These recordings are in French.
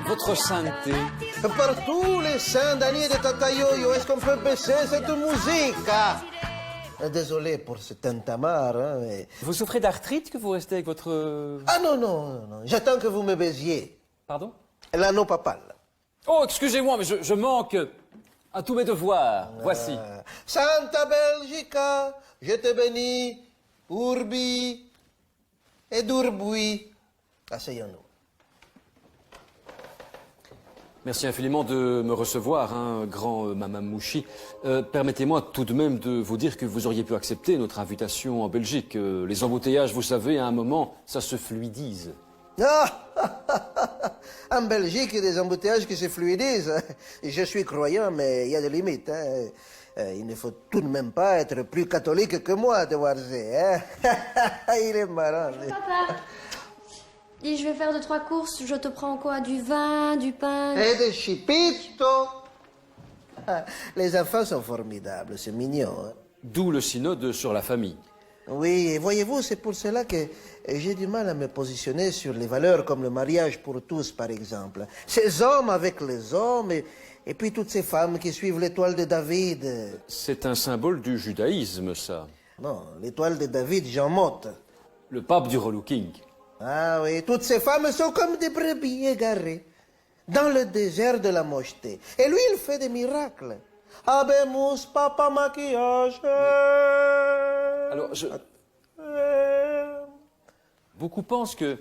Votre sainteté. Par tous les saints d'Annie et de Tata Yo-Yo, est-ce qu'on peut baisser cette musique? Désolé pour ce tintamarre, hein, mais... Vous souffrez d'arthrite que vous restez avec votre... Ah non, non, non, j'attends que vous me baisiez. Pardon? L'anneau papal. Oh, excusez-moi, mais je manque à tous mes devoirs. Voici. Santa Belgica, je te bénis, urbi et d'urbui. Asseyons-nous. Merci infiniment de me recevoir, hein, grand Mamamouchi. Permettez-moi tout de même de vous dire que vous auriez pu accepter notre invitation en Belgique. Les embouteillages, vous savez, à un moment, ça se fluidise. Ah, en Belgique, il y a des embouteillages qui se fluidisent. Je suis croyant, mais il y a des limites. Hein. Il ne faut tout de même pas être plus catholique que moi, de Warzé. Hein. Il est marrant. Papa, dis, je vais faire 2-3 courses. Je te prends quoi? Du vin, du pain? Et des chipitos. Les enfants sont formidables, c'est mignon. Hein. D'où le synode sur la famille. Oui, et voyez-vous, c'est pour cela que j'ai du mal à me positionner sur les valeurs comme le mariage pour tous, par exemple. Ces hommes avec les hommes, et puis toutes ces femmes qui suivent l'étoile de David. C'est un symbole du judaïsme, ça. Non, l'étoile de David, Jean Motte. Le pape du relooking. Ah oui, toutes ces femmes sont comme des brebis égarées dans le désert de la mocheté. Et lui, il fait des miracles. Habemus, papa maquillage. Alors, beaucoup pensent que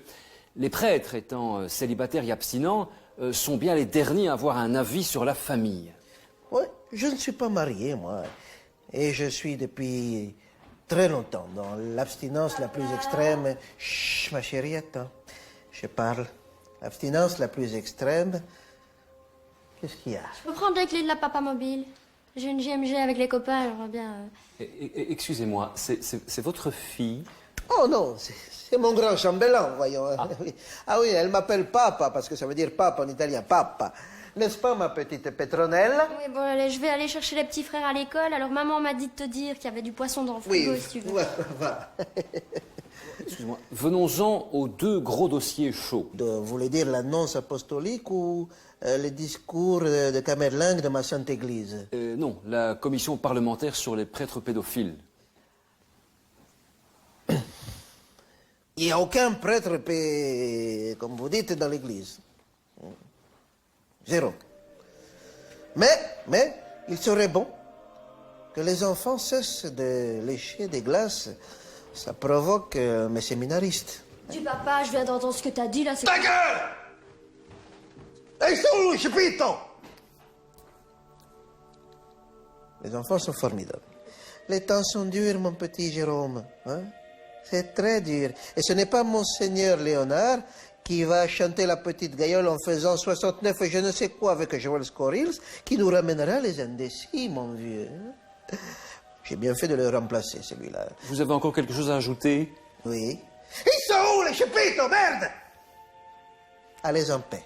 les prêtres, étant célibataires et abstinents, sont bien les derniers à avoir un avis sur la famille. Oui, je ne suis pas marié, moi. Et je suis depuis très longtemps dans l'abstinence la plus extrême. Chut, ma chérie, attends. Je parle. L'abstinence la plus extrême. Qu'est-ce qu'il y a? Je peux prendre les clés de la papa mobile. J'ai une GMG avec les copains, j'aimerais bien... Excusez-moi, c'est votre fille? Oh non, c'est mon grand chambellan, voyons. Ah oui, ah oui, elle m'appelle Papa, parce que ça veut dire papa en italien, papa. N'est-ce pas, ma petite Petronella? Oui, bon, allez, je vais aller chercher les petits frères à l'école. Alors, maman m'a dit de te dire qu'il y avait du poisson dans le frigo, Oui, si tu veux. voilà. Excusez-moi, venons-en aux deux gros dossiers chauds. Vous voulez dire l'annonce apostolique ou le discours de Camerlingue de ma sainte église? Non, la commission parlementaire sur les prêtres pédophiles. Il n'y a aucun prêtre, comme vous dites, dans l'église. Zéro. Mais, il serait bon que les enfants cessent de lécher des glaces. Ça provoque mes séminaristes. Du papa, je viens d'entendre ce que t'as dit, là, c'est... Ta gueule! Et sont où, chipito? Les enfants sont formidables. Les temps sont durs, mon petit Jérôme. Hein? C'est très dur. Et ce n'est pas Monseigneur Léonard qui va chanter la petite gaïole en faisant 69 et je ne sais quoi avec Joël Scorils qui nous ramènera les indécis, mon vieux. J'ai bien fait de le remplacer, celui-là. Vous avez encore quelque chose à ajouter? Oui. Ils sont où, les chipitos, merde? Allez en paix.